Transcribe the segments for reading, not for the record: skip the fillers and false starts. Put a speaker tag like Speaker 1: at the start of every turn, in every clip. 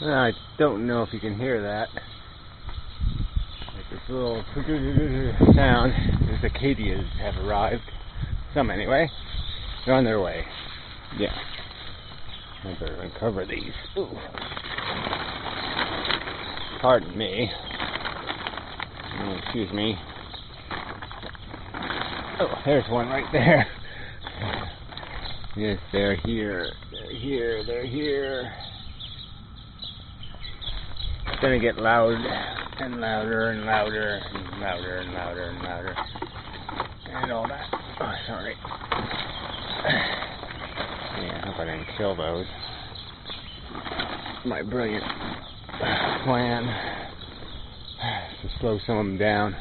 Speaker 1: I don't know if you can hear that. Like this little sound. The cicadas have arrived. Some anyway. They're on their way. Yeah. I better uncover these. Ooh. Pardon me. Oh, excuse me. Oh, there's one right there. Yes, they're here. They're here. They're here. It's gonna get loud and louder and louder and louder and louder and louder and all that. Oh, sorry. Yeah, I hope I didn't kill those. My brilliant plan to slow some of them down.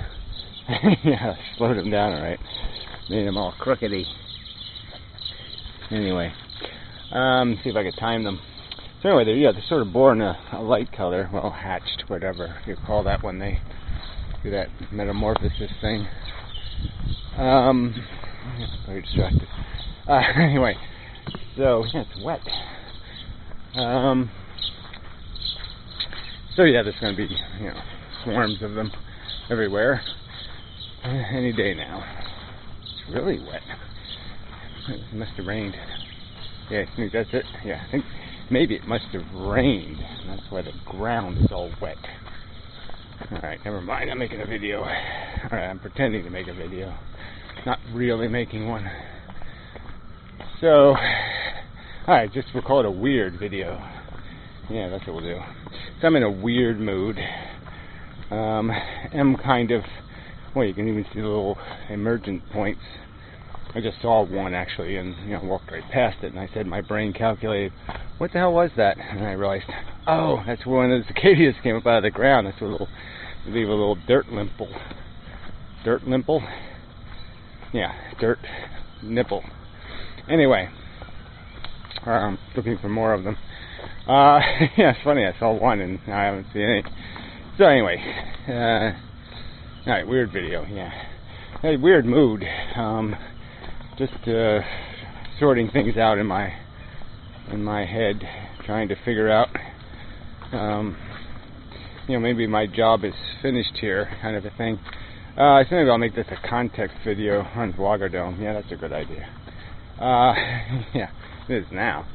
Speaker 1: Yeah, slowed them down alright. Made them all crookedy. Anyway, see if I could time them. So anyway, they're sort of born a light color, well, hatched, whatever you call that when they do that metamorphosis thing. Very distracted. Anyway, so yeah, it's wet. So yeah, there's going to be swarms of them everywhere any day now. It's really wet. It must have rained. Yeah, I think that's it. Yeah, I think maybe it must have rained. That's why the ground is all wet. Alright, never mind. I'm making a video. Alright, I'm pretending to make a video. Not really making one. So, alright, we'll call it a weird video. Yeah, that's what we'll do. So I'm in a weird mood. I'm kind of, well, you can even see the little emergent points. I just saw one actually and walked right past it, and I said my brain calculated, what the hell was that? And I realized, oh, that's where one of the cicadas came up out of the ground. That's leave a little dirt limple. Dirt limple? Yeah, dirt nipple. Anyway, looking for more of them. Yeah, it's funny, I saw one and I haven't seen any. So anyway, alright, weird video, yeah. Hey, weird mood. Just sorting things out in my head, trying to figure out, maybe my job is finished here, kind of a thing. I think maybe I'll make this a context video on Vlogger-Dome. Yeah, that's a good idea. Yeah, it is now.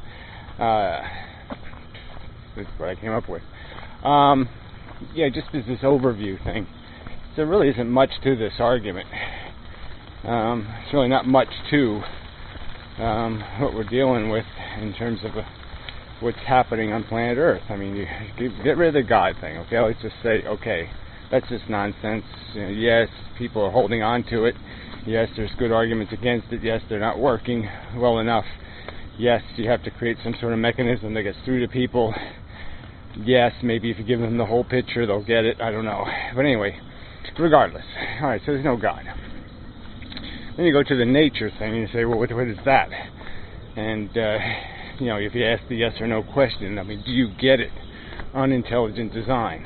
Speaker 1: That's what I came up with. Yeah, just as this overview thing. There really isn't much to this argument. It's really not much to what we're dealing with in terms of what's happening on planet Earth. I mean, you get rid of the God thing, okay? Let's just say, okay, that's just nonsense. Yes, people are holding on to it. Yes, there's good arguments against it. Yes, they're not working well enough. Yes, you have to create some sort of mechanism that gets through to people. Yes, maybe if you give them the whole picture, they'll get it. I don't know. But anyway, regardless. All right, so there's no God. Then you go to the nature thing and you say, well, what is that? And, if you ask the yes or no question, I mean, do you get it? Unintelligent design.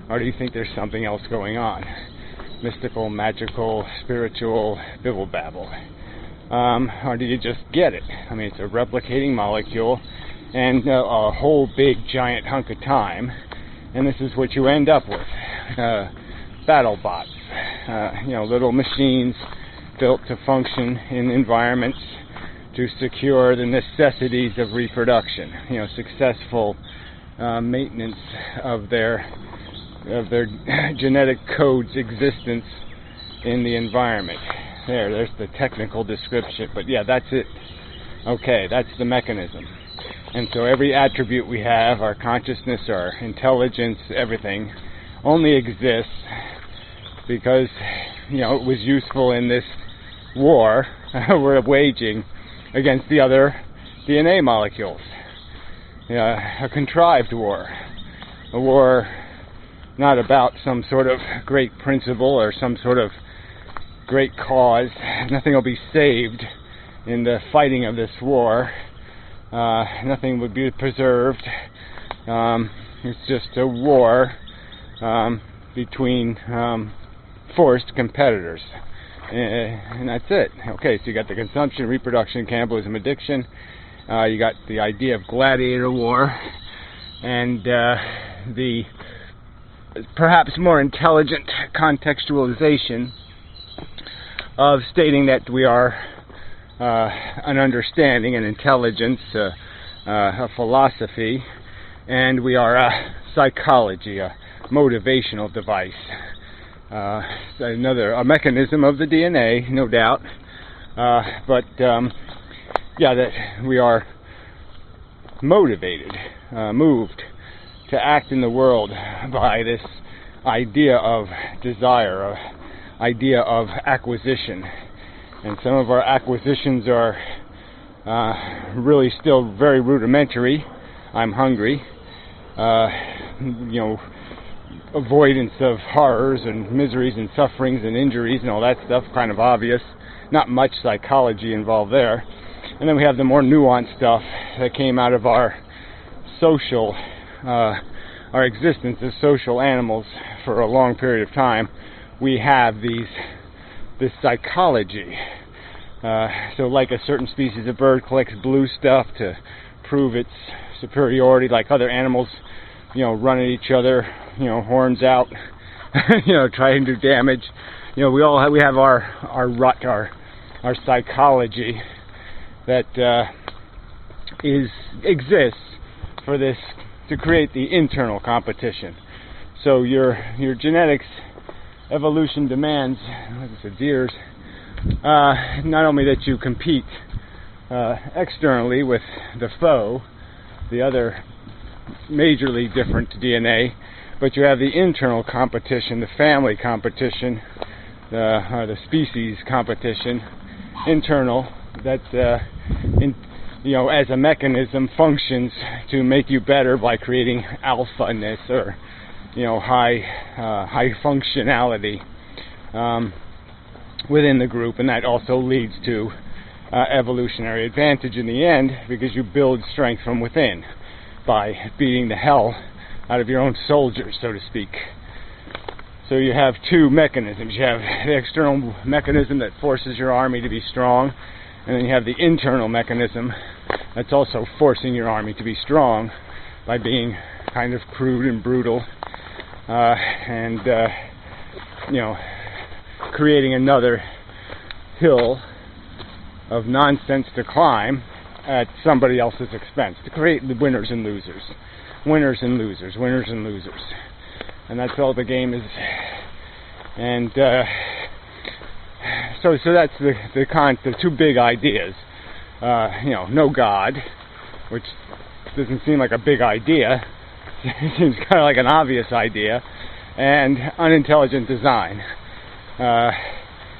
Speaker 1: Or do you think there's something else going on? Mystical, magical, spiritual, bibble-babble. Or do you just get it? I mean, it's a replicating molecule and a whole big giant hunk of time. And this is what you end up with. Battle bots. Little machines built to function in environments to secure the necessities of reproduction. Successful maintenance of their genetic code's existence in the environment. There's the technical description, but yeah, that's it. Okay, that's the mechanism. And so every attribute we have, our consciousness, our intelligence, everything, only exists because, it was useful in this war we're waging against the other DNA molecules. A contrived war. A war not about some sort of great principle or some sort of great cause. Nothing will be saved in the fighting of this war. Nothing would be preserved. It's just a war between forced competitors. And that's it. Okay, so you got the consumption, reproduction, cannibalism, addiction. You got the idea of gladiator war. and the perhaps more intelligent contextualization of stating that we are an understanding, an intelligence, a philosophy, and we are a psychology, a motivational device. A mechanism of the DNA, no doubt, but that we are motivated, moved to act in the world by this idea of desire, idea of acquisition. And some of our acquisitions are really still very rudimentary. I'm hungry. Avoidance of horrors and miseries and sufferings and injuries and all that stuff, kind of obvious. Not much psychology involved there. And then we have the more nuanced stuff that came out of our social, our existence as social animals for a long period of time. We have this psychology. So like a certain species of bird collects blue stuff to prove its superiority, like other animals, run at each other, horns out, trying to do damage. We have our rut, our psychology that exists for this, to create the internal competition. So your genetics evolution demands, like I said, deers, not only that you compete externally with the foe, the other majorly different DNA, but you have the internal competition, the family competition, or the species competition, internal, that as a mechanism functions to make you better by creating alpha-ness or high functionality within the group, and that also leads to evolutionary advantage in the end, because you build strength from within by beating the hell out of your own soldiers, so to speak. So you have two mechanisms. You have the external mechanism that forces your army to be strong, and then you have the internal mechanism that's also forcing your army to be strong by being kind of crude and brutal, and creating another hill of nonsense to climb at somebody else's expense, to create the winners and losers, winners and losers, winners and losers. And that's all the game is. And so that's the two big ideas. No God, which doesn't seem like a big idea. It seems kind of like an obvious idea. And unintelligent design.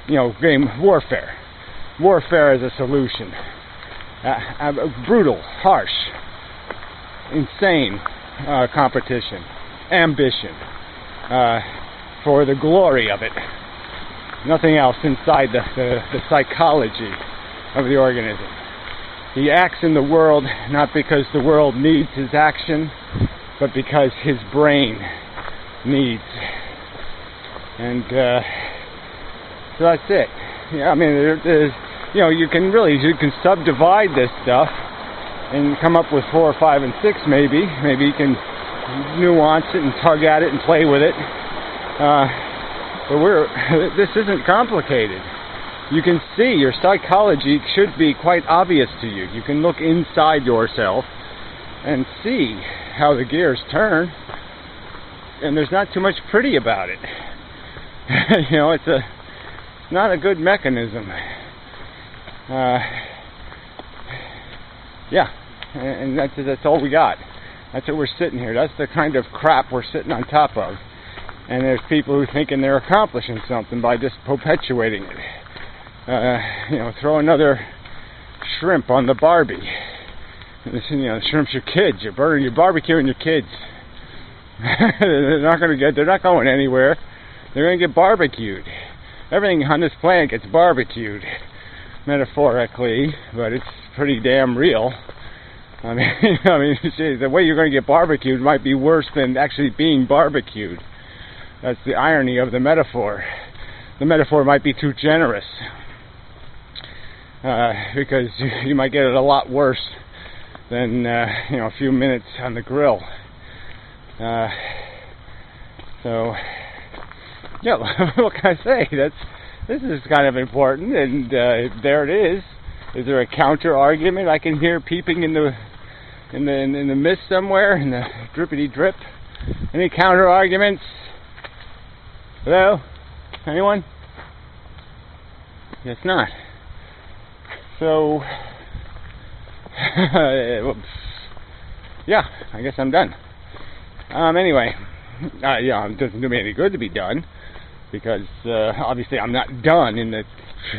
Speaker 1: Game warfare. Warfare as a solution. Brutal, harsh, insane competition, ambition, for the glory of it. Nothing else inside the psychology of the organism. He acts in the world not because the world needs his action, but because his brain needs. And so that's it. There's you can subdivide this stuff and come up with 4 or 5 and 6 maybe. Maybe you can nuance it and tug at it and play with it. But this isn't complicated. You can see your psychology should be quite obvious to you. You can look inside yourself and see how the gears turn, and there's not too much pretty about it. It's not a good mechanism. And that's all we got. That's what we're sitting here. That's the kind of crap we're sitting on top of. And there's people who thinking they're accomplishing something by just perpetuating it. Throw another shrimp on the Barbie. The shrimp's your kids. You're barbecuing your kids. They're not going anywhere. They're going to get barbecued. Everything on this planet gets barbecued, metaphorically, but it's pretty damn real. The way you're going to get barbecued might be worse than actually being barbecued. That's the irony of the metaphor. The metaphor might be too generous, because you might get it a lot worse than a few minutes on the grill. So, yeah, what can I say? This is kind of important, and there it is. Is there a counter argument I can hear peeping in the mist somewhere, in the drippity drip? Any counter arguments? Hello? Anyone? Guess not. So, yeah, I guess I'm done. Anyway, yeah, it doesn't do me any good to be done, because obviously I'm not done in that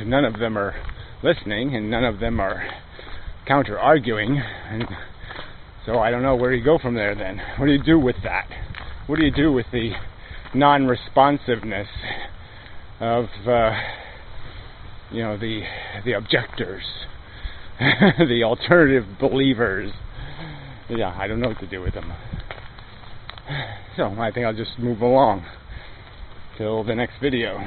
Speaker 1: none of them are listening and none of them are counter arguing, and so I don't know where you go from there then. What do you do with that? What do you do with the non-responsiveness of the objectors, the alternative believers? Yeah, I don't know what to do with them. So I think I'll just move along till the next video.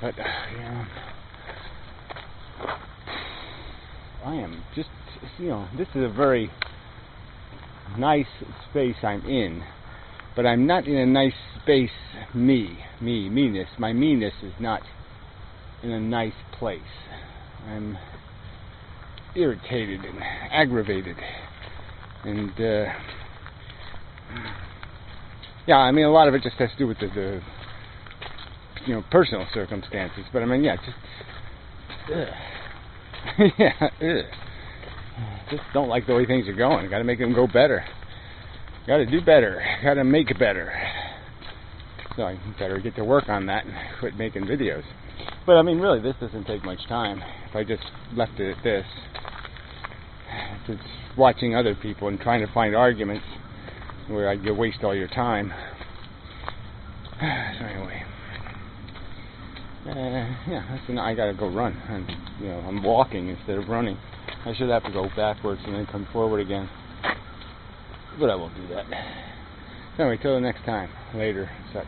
Speaker 1: But yeah, I am just, this is a very nice space I'm in, but I'm not in a nice space. Meanness. My meanness is not in a nice place. I'm irritated and aggravated, and yeah, I mean, a lot of it just has to do with the personal circumstances. But I mean, yeah, just don't like the way things are going. Got to make them go better. Got to do better. Got to make it better. So I better get to work on that and quit making videos. But I mean, really, this doesn't take much time. If I just left it at this, just watching other people and trying to find arguments where I'd waste all your time. So anyway, yeah, I gotta go run. And I'm walking instead of running. I should have to go backwards and then come forward again, but I won't do that. Anyway, till the next time. Later, such.